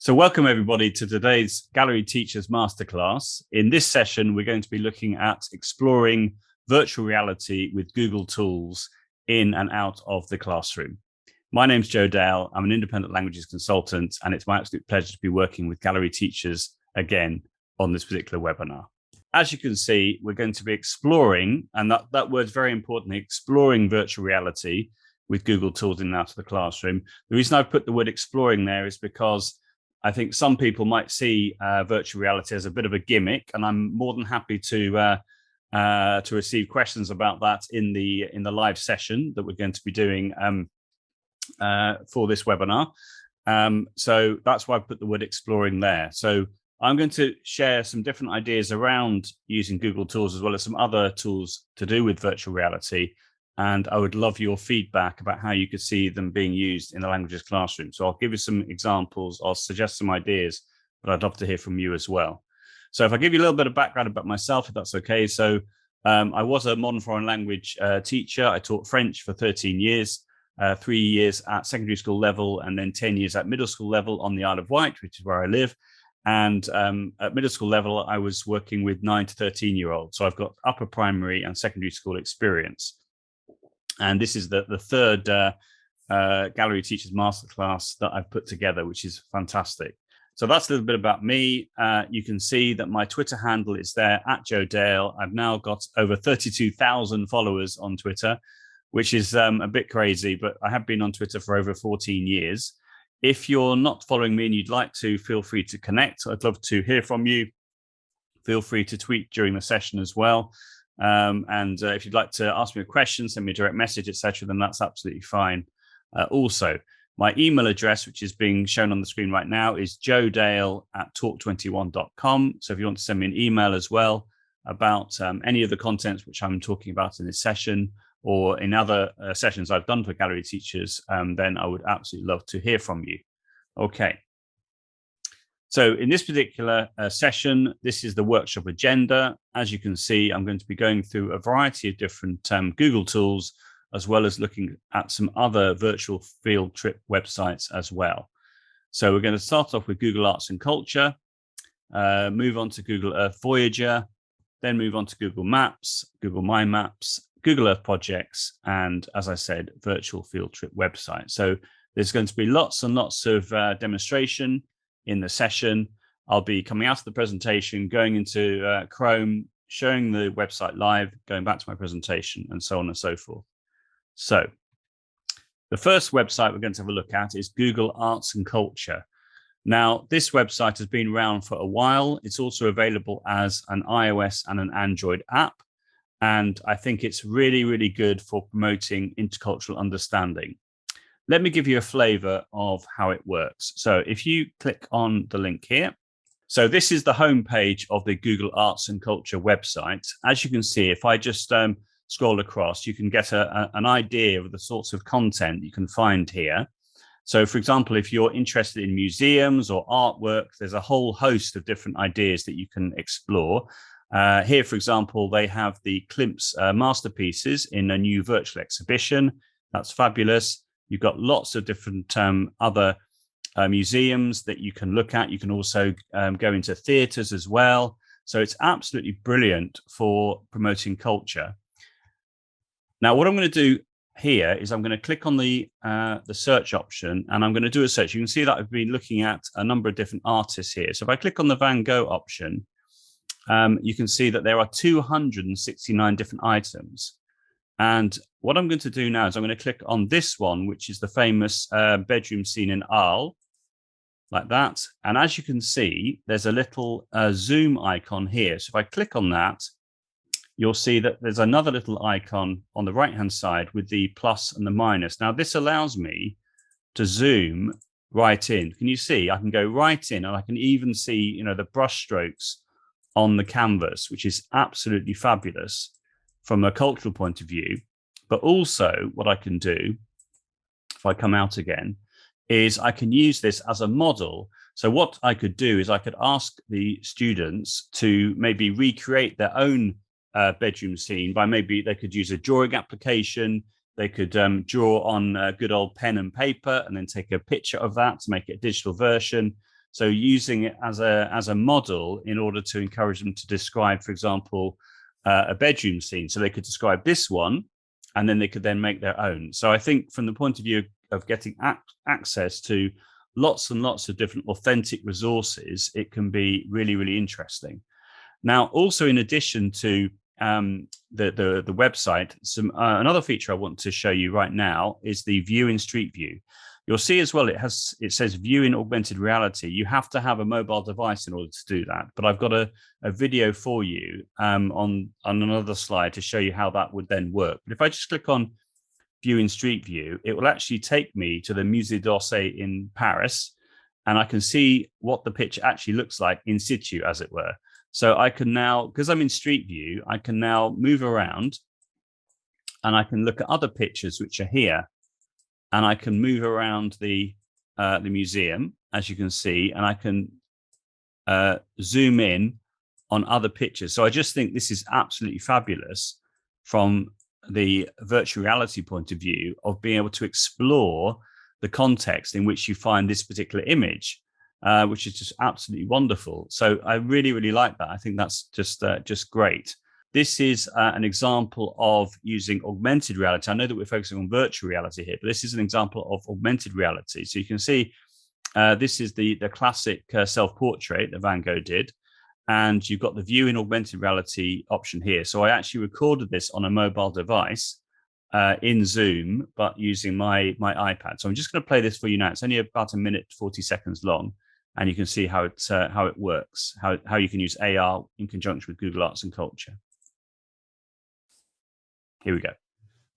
So welcome everybody to today's Gallery Teachers Masterclass. In this session, we're going to be looking at exploring virtual reality with Google tools in and out of the classroom. My name's Joe Dale. I'm an independent languages consultant, and it's my absolute pleasure to be working with Gallery teachers again on this particular webinar. As you can see, we're going to be exploring, and that word's very important, exploring virtual reality with Google tools in and out of the classroom. The reason I've put the word exploring there is because I think some people might see virtual reality as a bit of a gimmick, and I'm more than happy to receive questions about that in the live session that we're going to be doing for this webinar. So that's why I put the word exploring there. So I'm going to share some different ideas around using Google tools as well as some other tools to do with virtual reality. And I would love your feedback about how you could see them being used in the languages classroom. So I'll give you some examples, I'll suggest some ideas, but I'd love to hear from you as well. So if I give you a little bit of background about myself, if that's okay. So I was a modern foreign language teacher. I taught French for 13 years, 3 years at secondary school level, and then 10 years at middle school level on the Isle of Wight, which is where I live. And at middle school level, I was working with 9 to 13-year-olds. So I've got upper primary and secondary school experience. And this is the third Gallery Teachers Masterclass that I've put together, which is fantastic. So that's a little bit about me. You can see that my Twitter handle is there, @Joe Dale. I've now got over 32,000 followers on Twitter, which is a bit crazy, but I have been on Twitter for over 14 years. If you're not following me and you'd like to, feel free to connect. I'd love to hear from you. Feel free to tweet during the session as well. If you'd like to ask me a question, send me a direct message, etc., then that's absolutely fine. Also, my email address, which is being shown on the screen right now, is joedale@talk21.com. So if you want to send me an email as well about any of the contents which I'm talking about in this session or in other sessions I've done for Gallery teachers, then I would absolutely love to hear from you. Okay. So in this particular session, this is the workshop agenda. As you can see, I'm going to be going through a variety of different Google tools, as well as looking at some other virtual field trip websites as well. So we're going to start off with Google Arts and Culture, move on to Google Earth Voyager, then move on to Google Maps, Google My Maps, Google Earth Projects, and as I said, virtual field trip websites. So there's going to be lots and lots of demonstration in the session. I'll be coming out of the presentation, going into Chrome, showing the website live, going back to my presentation, and so on and so forth. So the first website we're going to have a look at is Google Arts and Culture. Now, this website has been around for a while. It's also available as an iOS and an Android app. And I think it's really, really good for promoting intercultural understanding. Let me give you a flavor of how it works. So if you click on the link here, so this is the homepage of the Google Arts and Culture website. As you can see, if I just scroll across, you can get an idea of the sorts of content you can find here. So for example, if you're interested in museums or artwork, there's a whole host of different ideas that you can explore. Here, for example, they have the Klimt's masterpieces in a new virtual exhibition. That's fabulous. You've got lots of different other museums that you can look at. You can also go into theatres as well. So it's absolutely brilliant for promoting culture. Now, what I'm going to do here is I'm going to click on the search option, and I'm going to do a search. You can see that I've been looking at a number of different artists here. So if I click on the Van Gogh option, you can see that there are 269 different items. And what I'm going to do now is I'm going to click on this one, which is the famous bedroom scene in Arles, like that. And as you can see, there's a little zoom icon here. So if I click on that, you'll see that there's another little icon on the right-hand side with the plus and the minus. Now, this allows me to zoom right in. Can you see? I can go right in, and I can even see, the brush strokes on the canvas, which is absolutely fabulous from a cultural point of view. But also what I can do, if I come out again, is I can use this as a model. So what I could do is I could ask the students to maybe recreate their own bedroom scene by maybe they could use a drawing application. They could draw on a good old pen and paper and then take a picture of that to make it a digital version. So using it as a model in order to encourage them to describe, for example, a bedroom scene. So they could describe this one, and then they could then make their own. So I think from the point of view of getting access to lots and lots of different authentic resources, it can be really, really interesting. Now, also in addition to the website, another feature I want to show you right now is the view in Street View. You'll see as well, it says view in augmented reality. You have to have a mobile device in order to do that. But I've got a video for you on another slide to show you how that would then work. But if I just click on view in Street View, it will actually take me to the Musée d'Orsay in Paris, and I can see what the picture actually looks like in situ, as it were. So I can now, because I'm in Street View, I can now move around and I can look at other pictures which are here. And I can move around the museum, as you can see, and I can zoom in on other pictures. So I just think this is absolutely fabulous from the virtual reality point of view of being able to explore the context in which you find this particular image, which is just absolutely wonderful. So I really, really like that. I think that's just great. This is an example of using augmented reality. I know that we're focusing on virtual reality here, but this is an example of augmented reality. So you can see this is the classic self-portrait that Van Gogh did. And you've got the view in augmented reality option here. So I actually recorded this on a mobile device in Zoom, but using my iPad. So I'm just going to play this for you now. It's only about 1 minute, 40 seconds long. And you can see how it works, how you can use AR in conjunction with Google Arts and Culture. Here we go.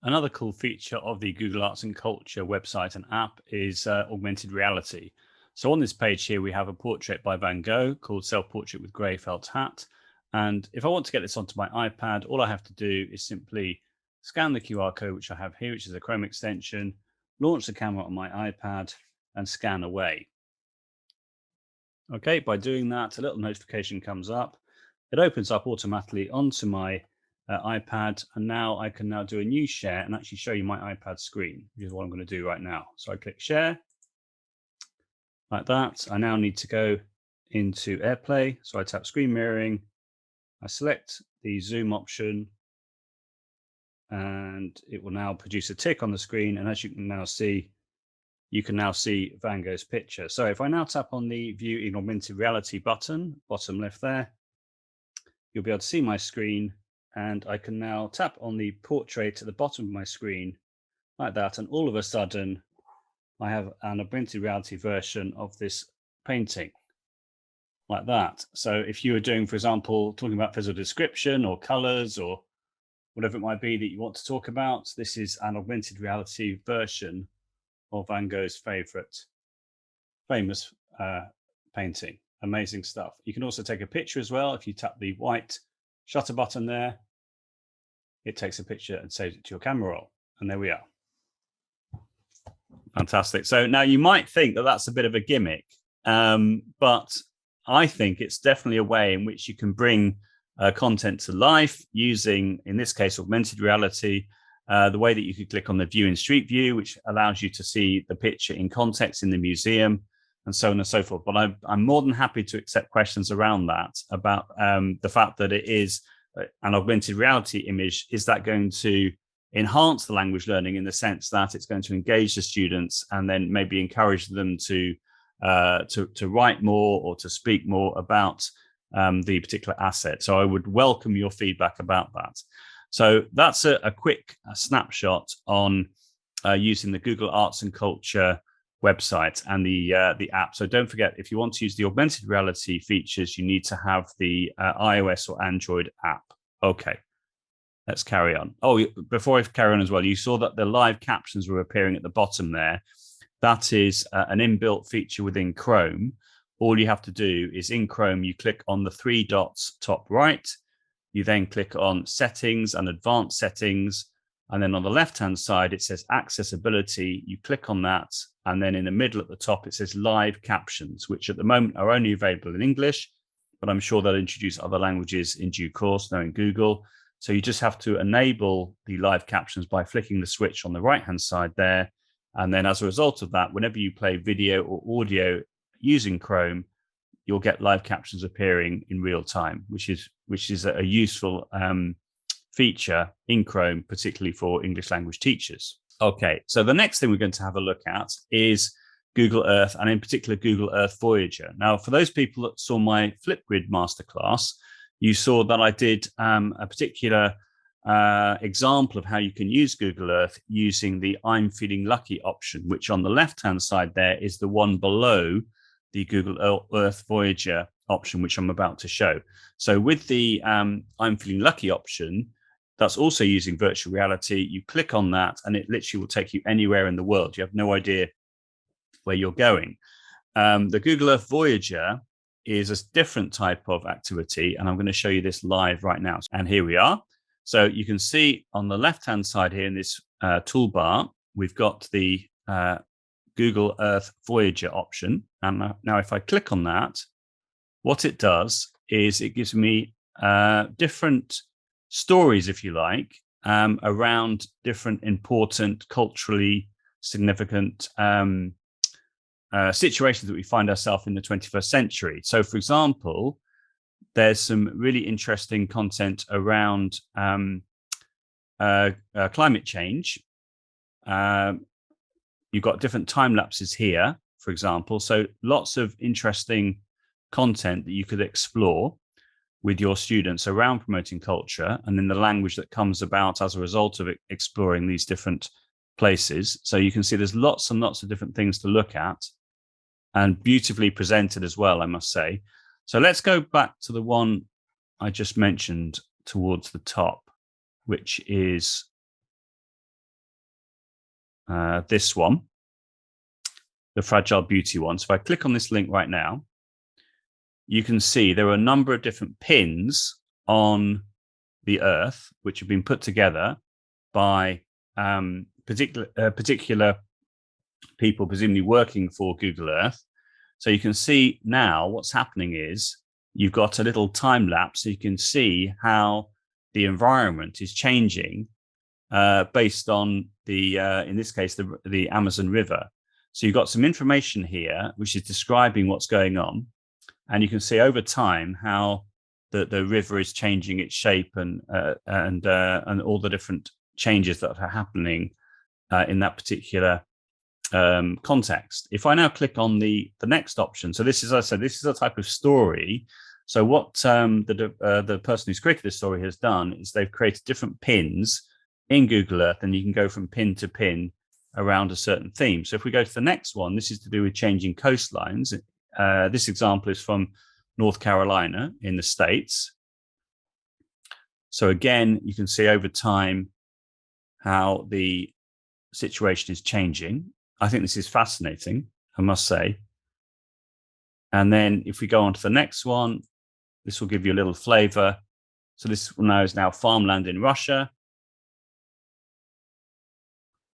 Another cool feature of the Google Arts and Culture website and app is augmented reality. So on this page here, we have a portrait by Van Gogh called Self-Portrait with Grey Felt Hat. And if I want to get this onto my iPad, all I have to do is simply scan the QR code, which I have here, which is a Chrome extension, launch the camera on my iPad and scan away. Okay, by doing that, a little notification comes up. It opens up automatically onto my iPad, and now I can now do a new share and actually show you my iPad screen, which is what I'm going to do right now. So I click share like that. I now need to go into AirPlay. So I tap screen mirroring. I select the zoom option and it will now produce a tick on the screen. And as you can now see, Van Gogh's picture. So if I now tap on the view in augmented reality button, bottom left there, you'll be able to see my screen. And I can now tap on the portrait at the bottom of my screen like that. And all of a sudden, I have an augmented reality version of this painting like that. So if you were doing, for example, talking about visual description or colors or whatever it might be that you want to talk about, this is an augmented reality version of Van Gogh's famous painting. Amazing stuff. You can also take a picture as well. If you tap the white shutter button there, it takes a picture and saves it to your camera roll. And there we are. Fantastic. So now you might think that that's a bit of a gimmick, but I think it's definitely a way in which you can bring content to life using, in this case, augmented reality, the way that you could click on the view in Street View, which allows you to see the picture in context in the museum and so on and so forth. But I'm more than happy to accept questions around that, about the fact that it is an augmented reality image. Is that going to enhance the language learning in the sense that it's going to engage the students and then maybe encourage them to write more or to speak more about the particular asset? So I would welcome your feedback about that. So that's a quick snapshot on using the Google Arts and Culture website and the app. So don't forget, if you want to use the augmented reality features, you need to have the iOS or Android app. Okay, let's carry on. Oh, before I carry on as well, you saw that the live captions were appearing at the bottom there. That is an inbuilt feature within Chrome. All you have to do is in Chrome, you click on the 3 dots top right. You then click on settings and advanced settings. And then on the left-hand side, it says accessibility. You click on that. And then in the middle at the top, it says live captions, which at the moment are only available in English, but I'm sure they'll introduce other languages in due course, knowing Google. So you just have to enable the live captions by flicking the switch on the right-hand side there. And then as a result of that, whenever you play video or audio using Chrome, you'll get live captions appearing in real time, which is a useful feature in Chrome, particularly for English language teachers. Okay, so the next thing we're going to have a look at is Google Earth, and in particular Google Earth Voyager. Now, for those people that saw my Flipgrid masterclass, you saw that I did a particular example of how you can use Google Earth using the I'm feeling lucky option, which on the left-hand side there is the one below the Google Earth Voyager option, which I'm about to show. So with the I'm feeling lucky option, that's also using virtual reality. You click on that and it literally will take you anywhere in the world. You have no idea where you're going. The Google Earth Voyager is a different type of activity, and I'm going to show you this live right now. And here we are. So you can see on the left-hand side here in this toolbar, we've got the Google Earth Voyager option. And now if I click on that, what it does is it gives me different stories, if you like, around different important, culturally significant situations that we find ourselves in the 21st century. So, for example, there's some really interesting content around climate change. You've got different time lapses here, for example. So lots of interesting content that you could explore with your students around promoting culture and in the language that comes about as a result of exploring these different places. So you can see there's lots and lots of different things to look at, and beautifully presented as well, I must say. So let's go back to the one I just mentioned towards the top, which is this one, the Fragile Beauty one. So if I click on this link right now, you can see there are a number of different pins on the Earth, which have been put together by particular people, presumably working for Google Earth. So you can see now what's happening is you've got a little time lapse, so you can see how the environment is changing based on the, in this case, the Amazon River. So you've got some information here which is describing what's going on, and you can see over time how the river is changing its shape and all the different changes that are happening in that particular context. If I now click on the next option, so this is, as I said, this is a type of story. So what the person who's created this story has done is they've created different pins in Google Earth, and you can go from pin to pin around a certain theme. So if we go to the next one, this is to do with changing coastlines. This example is from North Carolina in the States. So again, you can see over time how the situation is changing. I think this is fascinating, I must say. And then if we go on to the next one, this will give you a little flavor. So this now is farmland in Russia.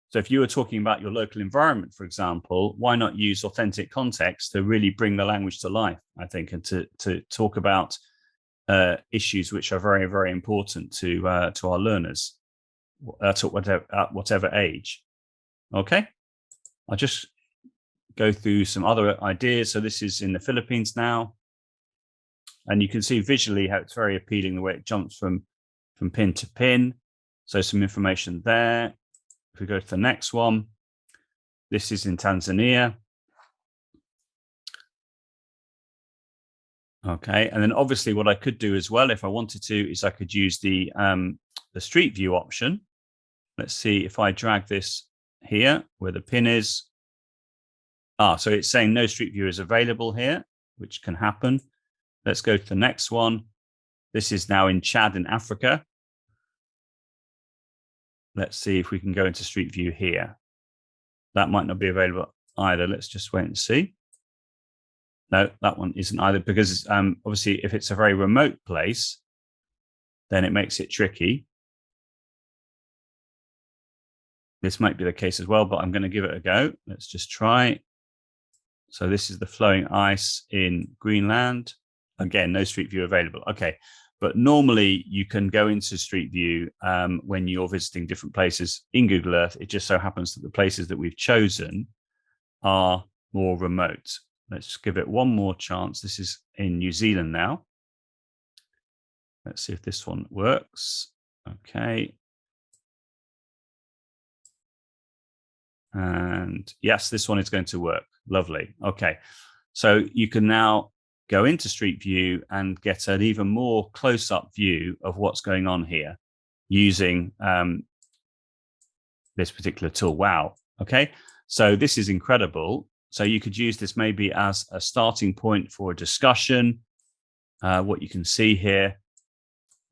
So if you were talking about your local environment, for example, why not use authentic context to really bring the language to life, I think, and to talk about issues which are very, very important to our learners at whatever age. Okay. I'll just go through some other ideas. So this is in the Philippines now. And you can see visually how it's very appealing, the way it jumps from pin to pin. So some information there. If we go to the next one, this is in Tanzania. Okay, and then obviously what I could do as well, if I wanted to, is I could use the Street View option. Let's see if I drag this here where the pin is. So it's saying no Street View is available here, which can happen. Let's go to the next one. This is now in Chad in Africa. Let's see if we can go into Street View here. That might not be available either. Let's just wait and see. No, that one isn't either, because obviously if it's a very remote place, then it makes it tricky. This might be the case as well, but I'm going to give it a go. Let's just try. So this is the flowing ice in Greenland. Again, no Street View available. Okay, but normally you can go into Street View when you're visiting different places in Google Earth. It just so happens that the places that we've chosen are more remote. Let's give it one more chance. This is in New Zealand now. Let's see if this one works. Okay. And yes, this one is going to work. Lovely. Okay. So you can now go into Street View and get an even more close-up view of what's going on here using this particular tool. Wow. Okay. So this is incredible. So you could use this maybe as a starting point for a discussion, what you can see here,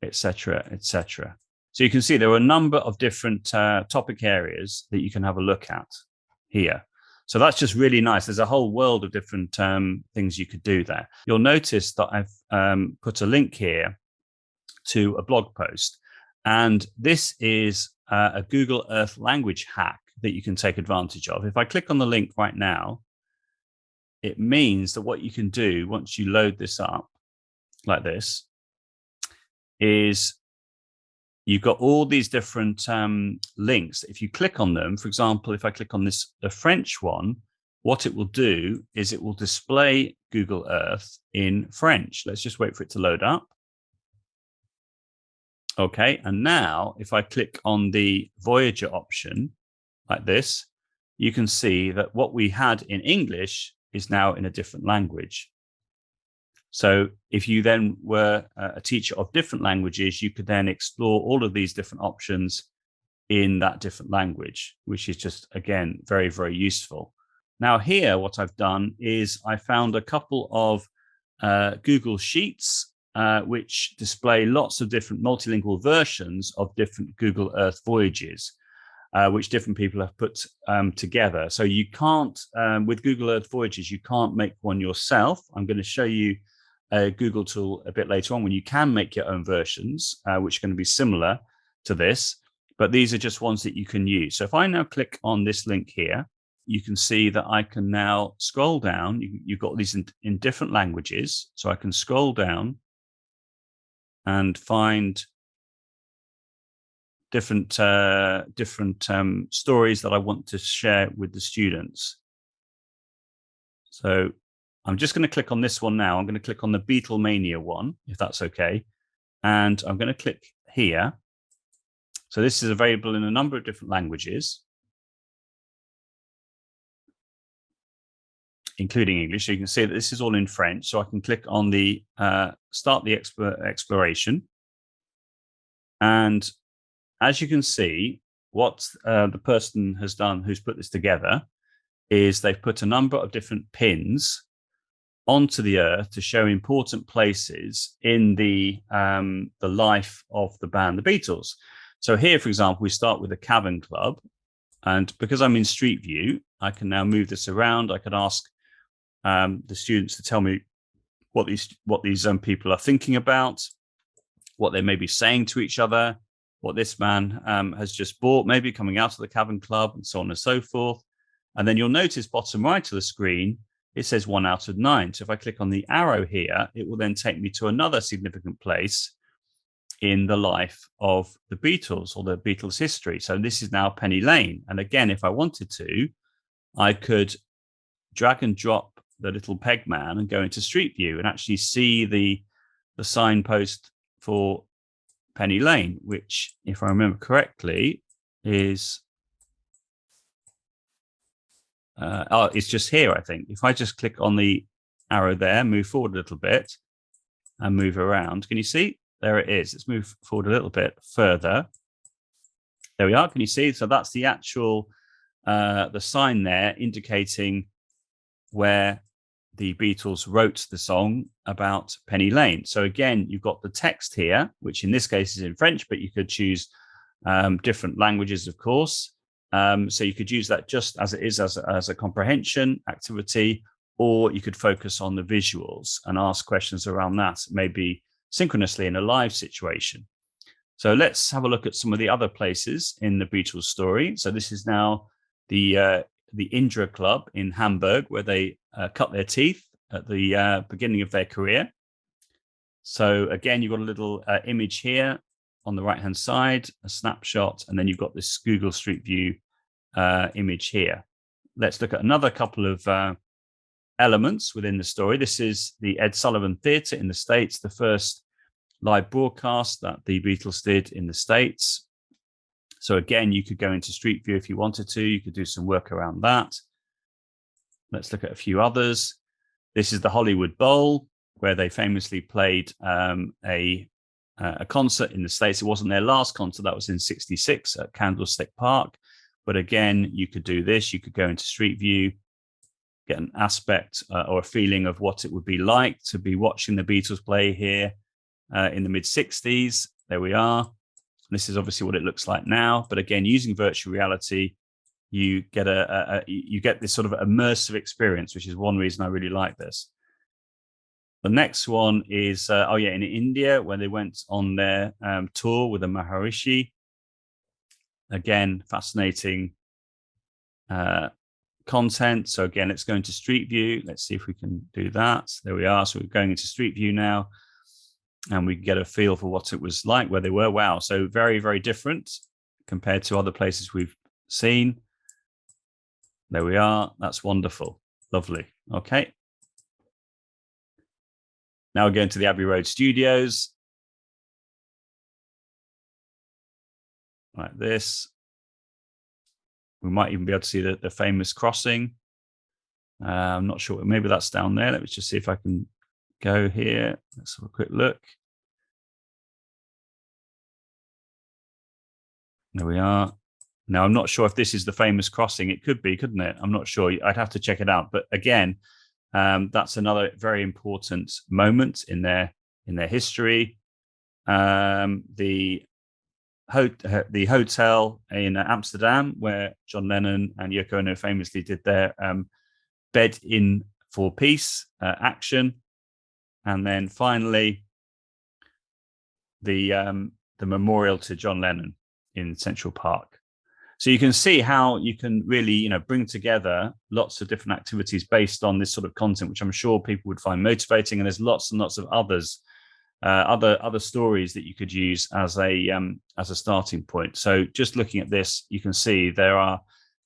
etc., etc. So you can see there are a number of different topic areas that you can have a look at here. So that's just really nice. There's a whole world of different things you could do there. You'll notice that I've put a link here to a blog post. And this is a Google Earth language hack that you can take advantage of. If I click on the link right now, it means that what you can do once you load this up like this is you've got all these different links. If you click on them, for example, if I click on this, the French one, what it will do is it will display Google Earth in French. Let's just wait for it to load up. Okay, and now if I click on the Voyager option like this, you can see that what we had in English is now in a different language. So if you then were a teacher of different languages, you could then explore all of these different options in that different language, which is just, again, very, very useful. Now here, what I've done is I found a couple of Google Sheets, which display lots of different multilingual versions of different Google Earth Voyages, which different people have put together. So you can't, with Google Earth Voyages, you can't make one yourself. I'm going to show you a Google tool a bit later on when you can make your own versions, which are going to be similar to this, but these are just ones that you can use. So if I now click on this link here, you can see that I can now scroll down. You've got these in different languages. So I can scroll down and find different stories that I want to share with the students. So I'm just going to click on this one now. I'm going to click on the Beatlemania one, if that's okay. And I'm going to click here. So this is available in a number of different languages, including English. So you can see that this is all in French. So I can click on the start the exploration. And as you can see, what the person has done who's put this together is they've put a number of different pins onto the Earth to show important places in the life of the band, the Beatles. So here, for example, we start with the Cavern Club. And because I'm in Street View, I can now move this around. I can ask the students to tell me what these people are thinking about, what they may be saying to each other, what this man has just bought, maybe coming out of the Cavern Club, and so on and so forth. And then you'll notice bottom right of the screen, it says 1 out of 9. So if I click on the arrow here, it will then take me to another significant place in the life of the Beatles or the Beatles history. So this is now Penny Lane. And again, if I wanted to, I could drag and drop the little peg man and go into Street View and actually see the signpost for Penny Lane, which, if I remember correctly, is it's just here, I think. If I just click on the arrow there, move forward a little bit and move around, can you see? There it is. Let's move forward a little bit further. There we are. Can you see? So that's the actual the sign there indicating where the Beatles wrote the song about Penny Lane. So again, you've got the text here, which in this case is in French, but you could choose different languages, of course. So you could use that just as it is as a comprehension activity, or you could focus on the visuals and ask questions around that, maybe synchronously in a live situation. So let's have a look at some of the other places in the Beatles story. So this is now the Indra Club in Hamburg, where they cut their teeth at the beginning of their career. So again, you've got a little image here on the right-hand side, a snapshot, and then you've got this Google Street View image here. Let's look at another couple of elements within the story. This is the Ed Sullivan Theatre in the States, the first live broadcast that the Beatles did in the States. So again, you could go into Street View if you wanted to. You could do some work around that. Let's look at a few others. This is the Hollywood Bowl, where they famously played a concert in the States. It wasn't their last concert. That was in '66 at Candlestick Park. But again, you could do this. You could go into Street View, get an aspect or a feeling of what it would be like to be watching the Beatles play here in the mid-'60s. There we are. This is obviously what it looks like now. But again, using virtual reality, you get you get this sort of immersive experience, which is one reason I really like this. The next one is, in India, where they went on their tour with the Maharishi. Again, fascinating content. So again, let's go into Street View. Let's see if we can do that. There we are. So we're going into Street View now, and we can get a feel for what it was like where they were. Wow. So very, very different compared to other places we've seen. There we are. That's wonderful. Lovely. Okay. Now we're going to the Abbey Road Studios. Like this. We might even be able to see the famous crossing. I'm not sure. Maybe that's down there. Let me just see if I can go here. Let's have a quick look. There we are. Now, I'm not sure if this is the famous crossing. It could be, couldn't it? I'm not sure. I'd have to check it out. But again, that's another very important moment in their history. The hotel in Amsterdam, where John Lennon and Yoko Ono famously did their bed in for peace action, and then finally the memorial to John Lennon in Central Park. So you can see how you can really, bring together lots of different activities based on this sort of content, which I'm sure people would find motivating. And there's lots and lots of others, other stories that you could use as a starting point. So just looking at this, you can see there are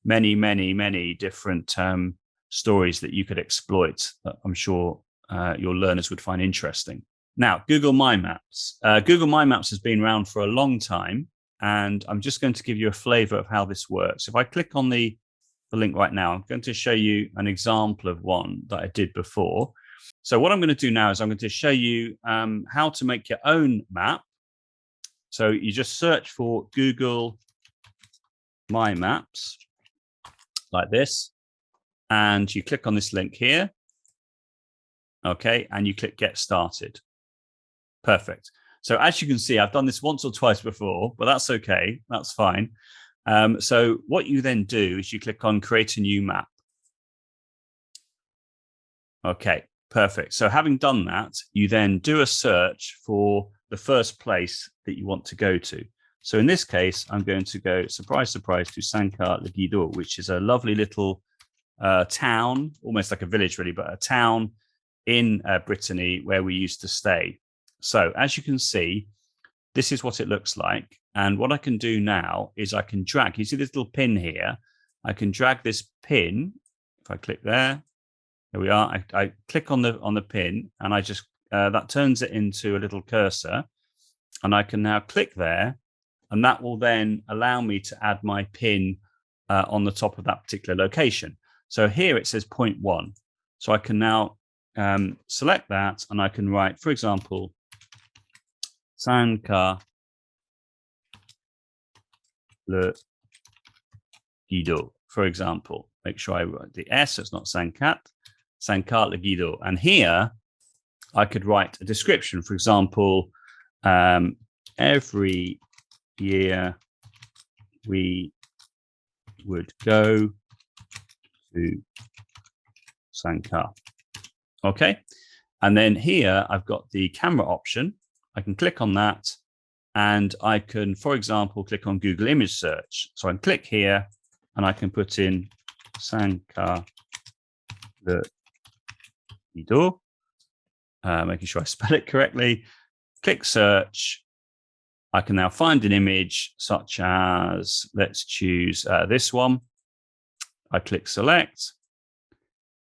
many, many, many different stories that you could exploit that I'm sure your learners would find interesting. Now, Google My Maps. Google My Maps has been around for a long time. And I'm just going to give you a flavor of how this works. If I click on the link right now, I'm going to show you an example of one that I did before. So what I'm going to do now is I'm going to show you how to make your own map. So you just search for Google My Maps like this, and you click on this link here. Okay, and you click Get Started. Perfect. So as you can see, I've done this once or twice before, but that's okay. That's fine. So what you then do is you click on Create a New Map. Okay, perfect. So having done that, you then do a search for the first place that you want to go to. So in this case, I'm going to go, surprise, surprise, to Sancar-le-Guido, which is a lovely little town, almost like a village really, but a town in Brittany where we used to stay. So as you can see, this is what it looks like. And what I can do now is I can drag, you see this little pin here? I can drag this pin. If I click there we are. I click on the pin, and I just, that turns it into a little cursor. And I can now click there, and that will then allow me to add my pin on the top of that particular location. So here it says 0.1. So I can now select that, and I can write, for example, Sancar-le-Guido, for example. Make sure I write the S, so it's not Sancar-le-Guido. And here I could write a description, for example, every year we would go to Sancar. Okay. And then here I've got the camera option. I can click on that, and I can, for example, click on Google Image Search. So I can click here, and I can put in Sancar-le-Guido, making sure I spell it correctly. Click search. I can now find an image such as, let's choose this one. I click select,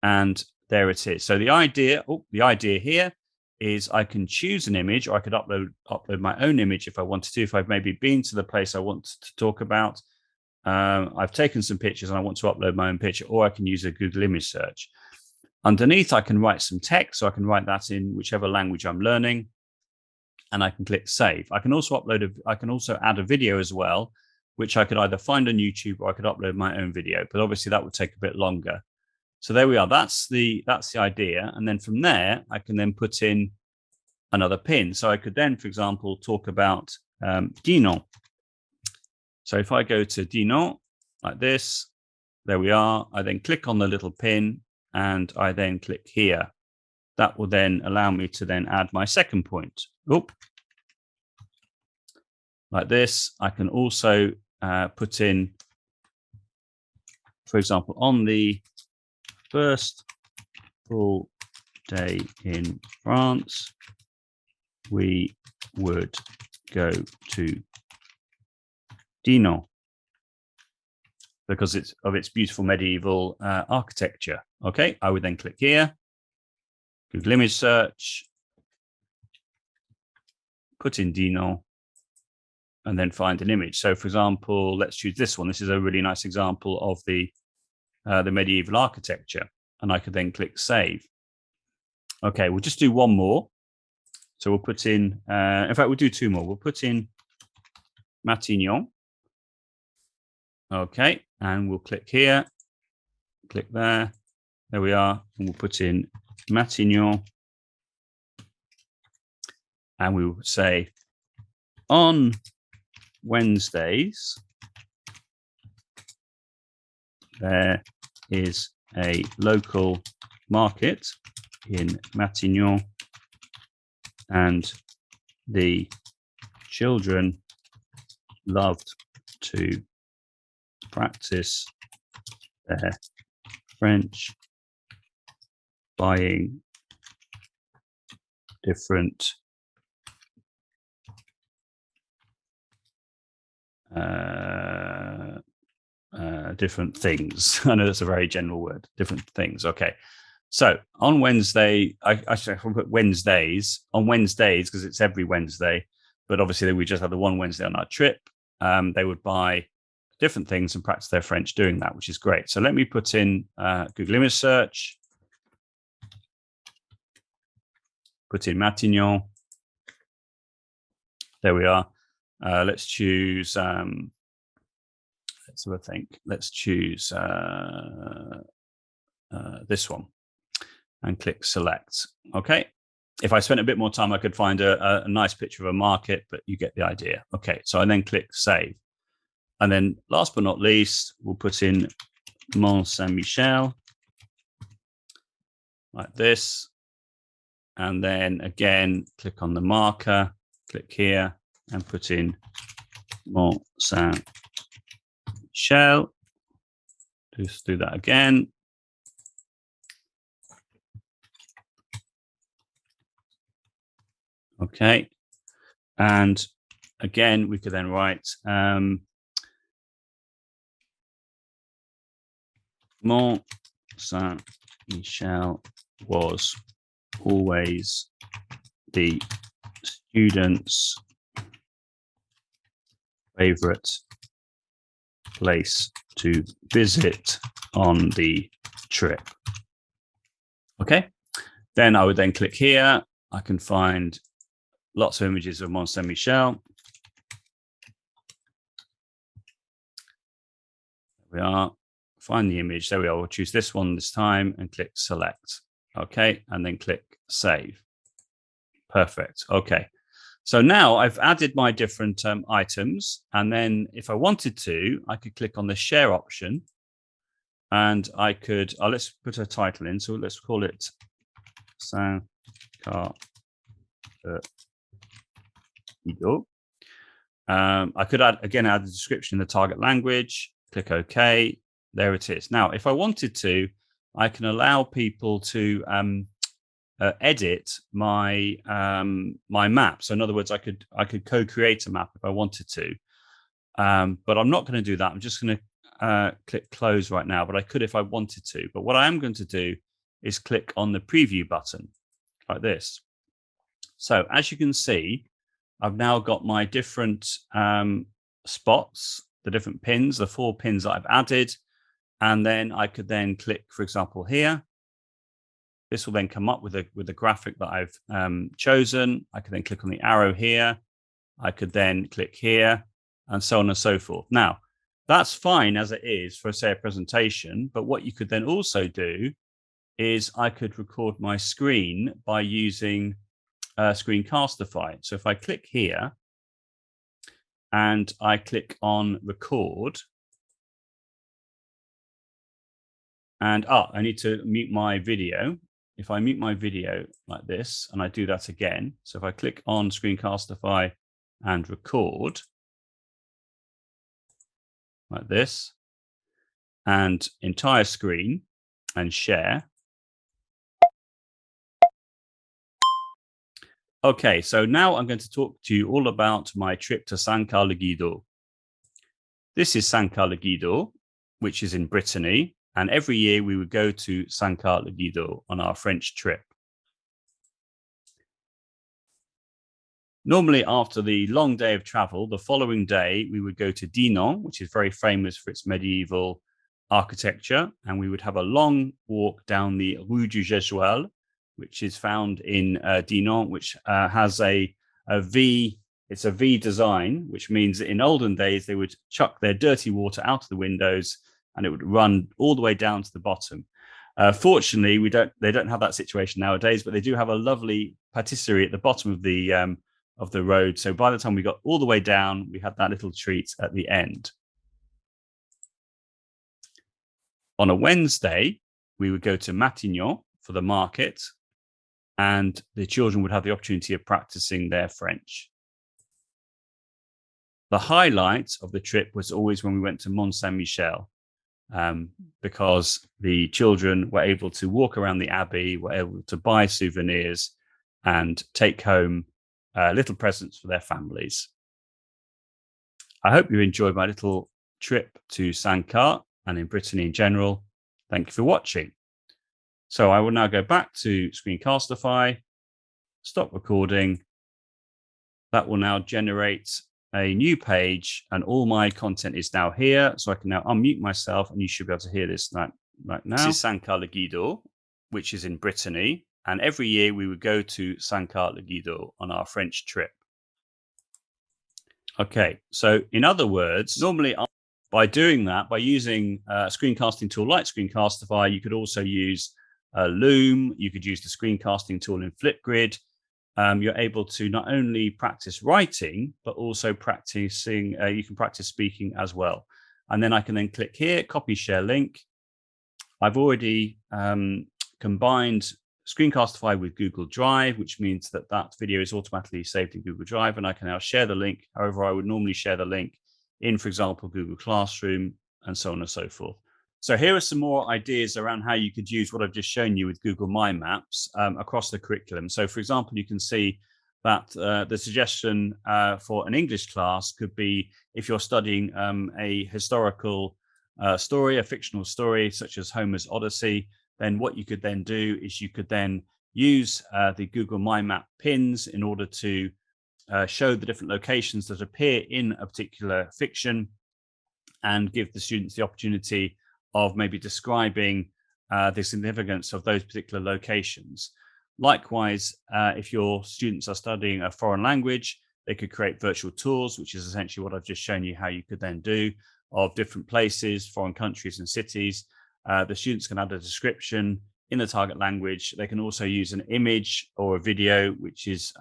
and there it is. So the idea here is I can choose an image, or I could upload my own image if I wanted to. If I've maybe been to the place I want to talk about, I've taken some pictures and I want to upload my own picture, or I can use a Google image search. Underneath, I can write some text, so I can write that in whichever language I'm learning, and I can click save. I can also add a video as well, which I could either find on YouTube or I could upload my own video, but obviously that would take a bit longer. So there we are. That's the idea. And then from there, I can then put in another pin. So I could then, for example, talk about Dino. So if I go to Dino like this, there we are. I then click on the little pin and I then click here. That will then allow me to then add my second point. Oop. Like this. I can also put in, for example, on the first full day in France, we would go to Dinan because it's of its beautiful medieval architecture. Okay, I would then click here, Google image search, put in Dinan, and then find an image. So, for example, let's choose this one. This is a really nice example of the medieval architecture, and I could then click save. Okay, we'll just do one more. So we'll put in fact, we'll do two more. We'll put in Matignon. Okay, and we'll click here, click there. There we are, and we'll put in Matignon, and we will say on Wednesdays there is a local market in Matignon, and the children loved to practice their French buying different different things. I know that's a very general word, different things. Okay. So on Wednesday, I put Wednesdays on Wednesdays because it's every Wednesday, but obviously we just had the one Wednesday on our trip. They would buy different things and practice their French doing that, which is great. So let me put in Google image search, put in Matignon. There we are. Let's choose, let's have a think. Let's choose this one and click select. Okay. If I spent a bit more time, I could find a nice picture of a market, but you get the idea. Okay. So I then click save. And then last but not least, we'll put in Mont Saint-Michel like this. And then again, click on the marker, click here and put in Mont Saint-Michel. Just do that again. Okay. And again, we could then write Mont Saint-Michel was always the students' favorite place to visit on the trip. Okay, then I would then click here. I can find lots of images of Mont Saint-Michel. There we are. Find the image. There we are. We'll choose this one this time and click select. Okay, and then click save. Perfect. Okay. So now I've added my different items, and then if I wanted to, I could click on the share option, and I could. Let's put a title in. So let's call it Saint-Car. I could add the description in the target language. Click OK. There it is. Now, if I wanted to, I can allow people to edit my my map. So in other words, I could co-create a map if I wanted to, but I'm not going to do that. I'm just going to click close right now, but I could if I wanted to. But what I am going to do is click on the preview button like this. So as you can see, I've now got my different spots, the different pins, the 4 pins that I've added. And then I could then click, for example, here. This will then come up with a graphic that I've chosen. I could then click on the arrow here. I could then click here and so on and so forth. Now, that's fine as it is for, say, a presentation. But what you could then also do is I could record my screen by using Screencastify. So if I click here and I click on record, and I need to mute my video. If I mute my video like this, and I do that again, so if I click on Screencastify and record like this, and entire screen and share. Okay, so now I'm going to talk to you all about my trip to San Carlo. This is San Carlo, which is in Brittany. And every year we would go to San Carlo on our French trip. Normally, after the long day of travel, the following day, we would go to Dinan, which is very famous for its medieval architecture. And we would have a long walk down the Rue du Gesual, which is found in Dinan, which has a V. It's a V design, which means that in olden days, they would chuck their dirty water out of the windows and it would run all the way down to the bottom. Fortunately, they don't have that situation nowadays, but they do have a lovely patisserie at the bottom of the road. So by the time we got all the way down, we had that little treat at the end. On a Wednesday, we would go to Matignon for the market, and the children would have the opportunity of practicing their French. The highlight of the trip was always when we went to Mont Saint-Michel, because the children were able to walk around the abbey, were able to buy souvenirs and take home little presents for their families. I hope you enjoyed my little trip to Saint-Car and in Brittany in general. Thank you for watching. So I will now go back to Screencastify, stop recording. That will now generate a new page and all my content is now here. So I can now unmute myself and you should be able to hear this right now. This is San Carlo, which is in Brittany. And every year we would go to San Carlo on our French trip. Okay, so in other words, normally by doing that, by using a screencasting tool like Screencastify, you could also use Loom, you could use the screencasting tool in Flipgrid. You're able to not only practice writing, but also practicing, you can practice speaking as well. And then I can then click here, copy share link. I've already combined Screencastify with Google Drive, which means that that video is automatically saved in Google Drive, and I can now share the link. However, I would normally share the link in, for example, Google Classroom, and so on and so forth. So here are some more ideas around how you could use what I've just shown you with Google My Maps across the curriculum. So, for example, you can see that the suggestion for an English class could be if you're studying a historical story, a fictional story, such as Homer's Odyssey, then what you could then do is you could then use the Google My Map pins in order to show the different locations that appear in a particular fiction and give the students the opportunity of maybe describing the significance of those particular locations. Likewise, if your students are studying a foreign language, they could create virtual tours, which is essentially what I've just shown you how you could then do, of different places, foreign countries and cities. The students can add a description in the target language. They can also use an image or a video, which is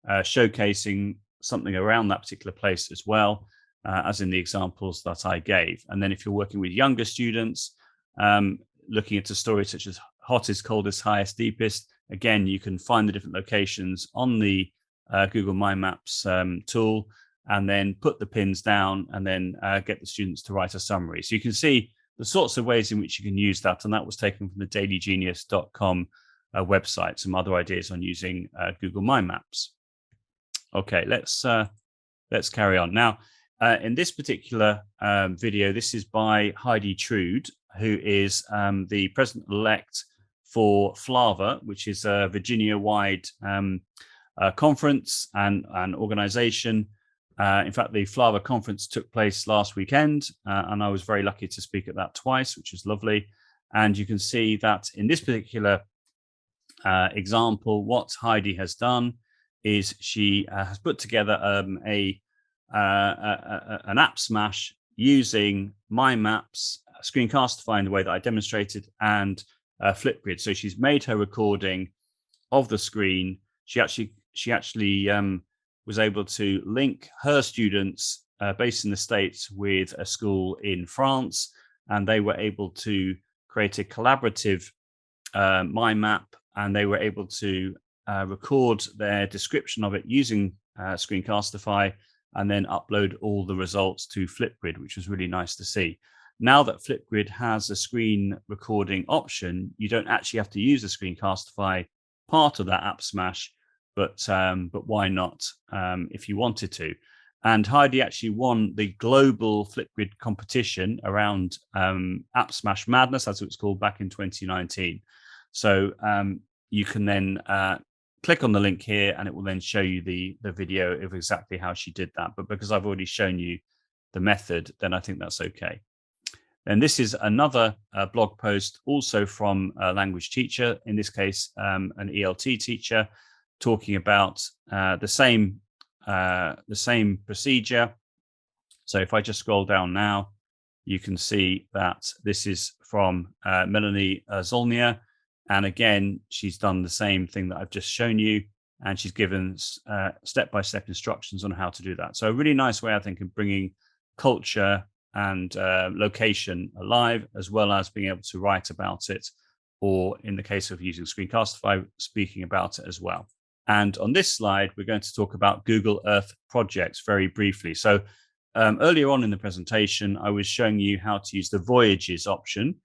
showcasing something around that particular place as well, as in the examples that I gave. And then if you're working with younger students, looking at a story such as hottest, coldest, highest, deepest, again, you can find the different locations on the Google My Maps tool, and then put the pins down and then get the students to write a summary. So you can see the sorts of ways in which you can use that. And that was taken from the dailygenius.com website, some other ideas on using Google My Maps. Okay, let's carry on. Now, in this particular video, this is by Heidi Trude, who is the president-elect for FLAVA, which is a Virginia-wide conference and organization. In fact, the FLAVA conference took place last weekend, and I was very lucky to speak at that twice, which was lovely. And you can see that in this particular example, what Heidi has done is she has put together an app smash using My Maps, Screencastify in the way that I demonstrated, and Flipgrid. So she's made her recording of the screen. She actually was able to link her students based in the States with a school in France, and they were able to create a collaborative My Map, and they were able to record their description of it using Screencastify, and then upload all the results to Flipgrid, which was really nice to see. Now that Flipgrid has a screen recording option, you don't actually have to use the Screencastify part of that app smash, but why not if you wanted to? And Heidi actually won the global Flipgrid competition around App Smash Madness, as it was called, back in 2019. So you can then click on the link here, and it will then show you the video of exactly how she did that. But because I've already shown you the method, then I think that's okay. And this is another blog post, also from a language teacher, in this case, an ELT teacher, talking about the same procedure. So if I just scroll down now, you can see that this is from Melanie Zolnia. And again, she's done the same thing that I've just shown you, and she's given step-by-step instructions on how to do that. So a really nice way, I think, of bringing culture and location alive, as well as being able to write about it, or in the case of using Screencastify, speaking about it as well. And on this slide, we're going to talk about Google Earth projects very briefly. So earlier on in the presentation, I was showing you how to use the Voyages option,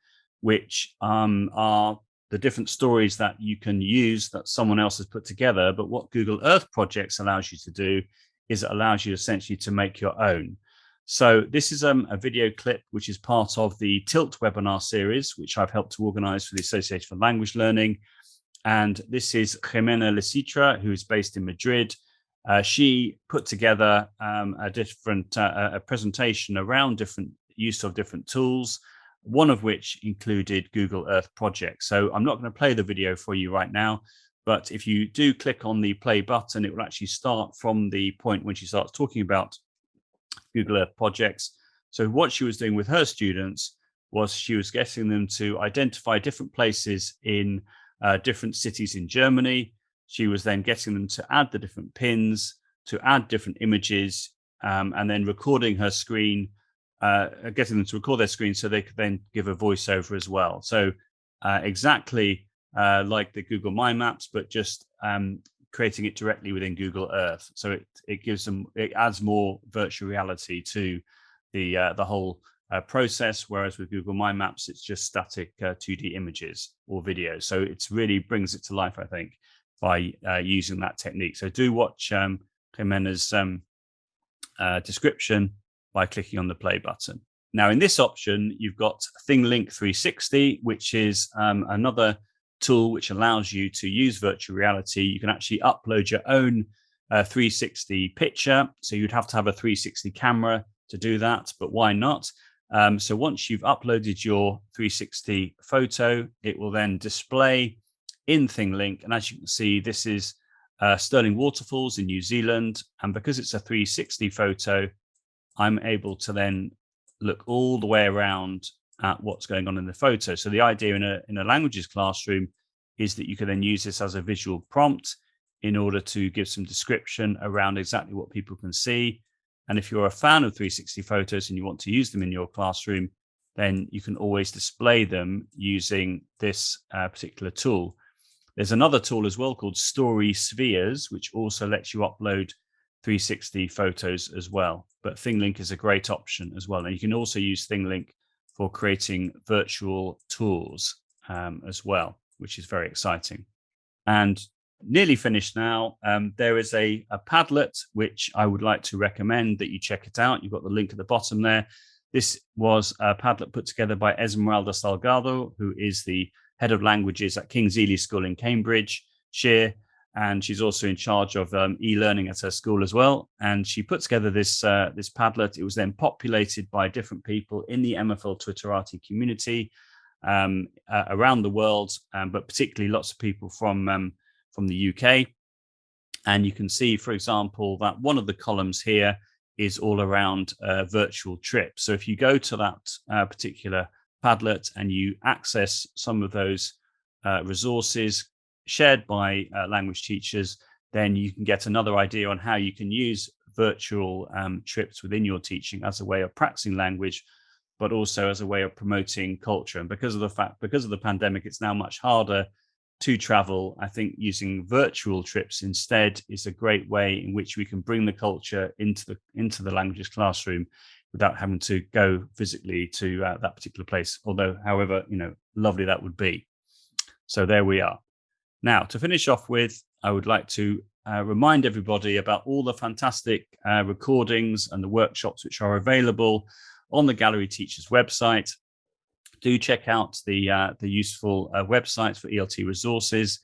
which are the different stories that you can use that someone else has put together. But what Google Earth projects allows you to do is it allows you essentially to make your own. So this is a video clip, which is part of the Tilt webinar series, which I've helped to organize for the Association for Language Learning. And this is Jimena Lecitra, who is based in Madrid. She put together a presentation around different use of different tools, one of which included Google Earth projects. So I'm not going to play the video for you right now, but if you do click on the play button, it will actually start from the point when she starts talking about Google Earth projects. So what she was doing with her students was she was getting them to identify different places in different cities in Germany. She was then getting them to add the different pins, to add different images, and then recording her screen, getting them to record their screen so they could then give a voiceover as well. So exactly like the Google My Maps, but just creating it directly within Google Earth. So it adds more virtual reality to the whole process, whereas with Google My Maps, it's just static 2D images or videos. So it really brings it to life, I think, by using that technique. So do watch Jimena's description by clicking on the play button. Now, in this option, you've got ThingLink 360, which is another tool which allows you to use virtual reality. You can actually upload your own 360 picture. So you'd have to have a 360 camera to do that, but why not? So once you've uploaded your 360 photo, it will then display in ThingLink. And as you can see, this is Stirling Waterfalls in New Zealand. And because it's a 360 photo, I'm able to then look all the way around at what's going on in the photo. So the idea in a languages classroom is that you can then use this as a visual prompt in order to give some description around exactly what people can see. And if you're a fan of 360 photos and you want to use them in your classroom, then you can always display them using this particular tool. There's another tool as well called Story Spheres, which also lets you upload 360 photos as well. But ThingLink is a great option as well. And you can also use ThingLink for creating virtual tours as well, which is very exciting. And nearly finished now. There is a Padlet, which I would like to recommend that you check it out. You've got the link at the bottom there. This was a Padlet put together by Esmeralda Salgado, who is the head of languages at King's Ely School in Cambridgeshire, and she's also in charge of e-learning at her school as well. And she put together this Padlet. It was then populated by different people in the MFL Twitterati community around the world, but particularly lots of people from the UK. And you can see, for example, that one of the columns here is all around virtual trips. So if you go to that particular Padlet and you access some of those resources shared by language teachers, then you can get another idea on how you can use virtual trips within your teaching as a way of practicing language, but also as a way of promoting culture. And because of the pandemic, it's now much harder to travel. I think using virtual trips instead is a great way in which we can bring the culture into the languages classroom without having to go physically to that particular place. Although, however, lovely that would be. So there we are. Now, to finish off with, I would like to remind everybody about all the fantastic recordings and the workshops which are available on the Gallery Teachers website. Do check out the useful websites for ELT resources.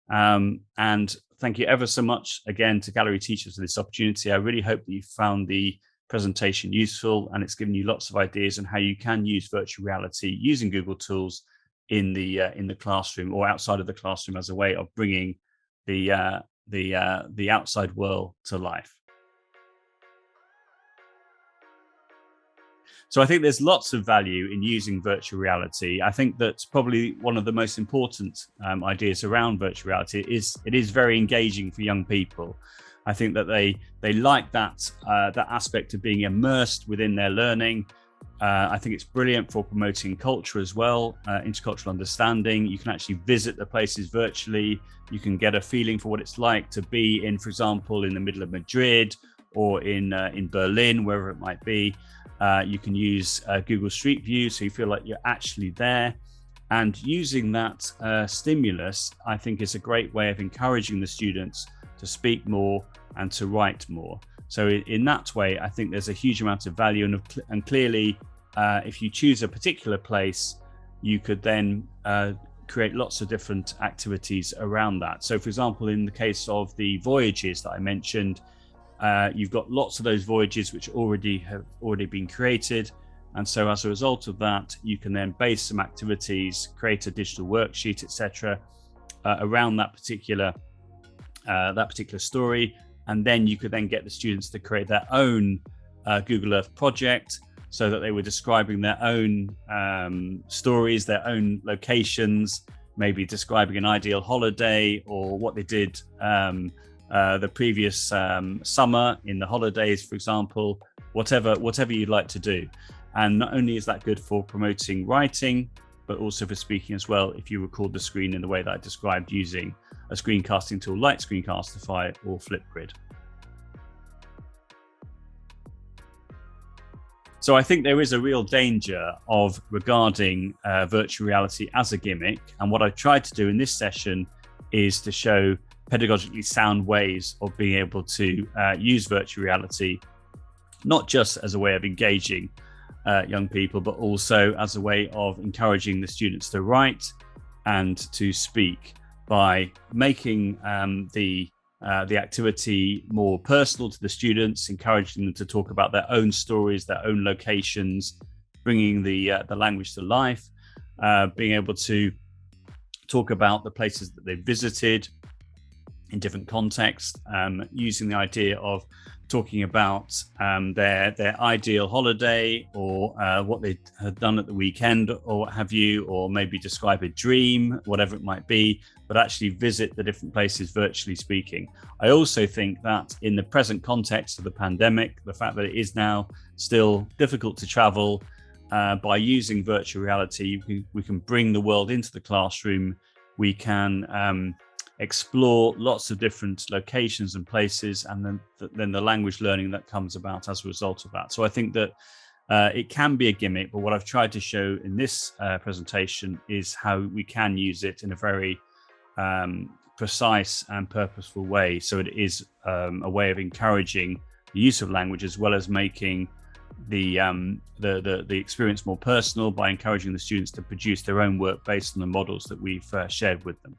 And thank you ever so much again to Gallery Teachers for this opportunity. I really hope that you found the presentation useful, and it's given you lots of ideas on how you can use virtual reality using Google tools in the classroom or outside of the classroom as a way of bringing the outside world to life. So I think there's lots of value in using virtual reality. I think that's probably one of the most important ideas around virtual reality is it is very engaging for young people. I think that they like that aspect of being immersed within their learning. I think it's brilliant for promoting culture as well, intercultural understanding. You can actually visit the places virtually. You can get a feeling for what it's like to be in, for example, in the middle of Madrid or in Berlin, wherever it might be. You can use Google Street View, so you feel like you're actually there. And using that stimulus, I think, is a great way of encouraging the students to speak more and to write more. So in that way, I think there's a huge amount of value. And clearly, if you choose a particular place, you could then create lots of different activities around that. So for example, in the case of the Voyages that I mentioned, you've got lots of those voyages which have already been created. And so as a result of that, you can then base some activities, create a digital worksheet, etc., around that particular story. And then you could then get the students to create their own Google Earth project, so that they were describing their own stories, their own locations, maybe describing an ideal holiday or what they did the previous summer in the holidays, for example, whatever you'd like to do. And not only is that good for promoting writing, but also for speaking as well, if you record the screen in the way that I described using a screencasting tool like Screencastify or Flipgrid. So I think there is a real danger of regarding virtual reality as a gimmick. And what I've tried to do in this session is to show pedagogically sound ways of being able to use virtual reality, not just as a way of engaging young people, but also as a way of encouraging the students to write and to speak by making the activity more personal to the students, encouraging them to talk about their own stories, their own locations, bringing the language to life, being able to talk about the places that they've visited in different contexts, using the idea of talking about their ideal holiday or what they had done at the weekend or what have you, or maybe describe a dream, whatever it might be, but actually visit the different places virtually speaking. I also think that in the present context of the pandemic, the fact that it is now still difficult to travel, by using virtual reality, we can bring the world into the classroom. We can explore lots of different locations and places, and then the language learning that comes about as a result of that. So I think that it can be a gimmick, but what I've tried to show in this presentation is how we can use it in a very precise and purposeful way. So it is a way of encouraging the use of language, as well as making the experience more personal by encouraging the students to produce their own work based on the models that we've shared with them.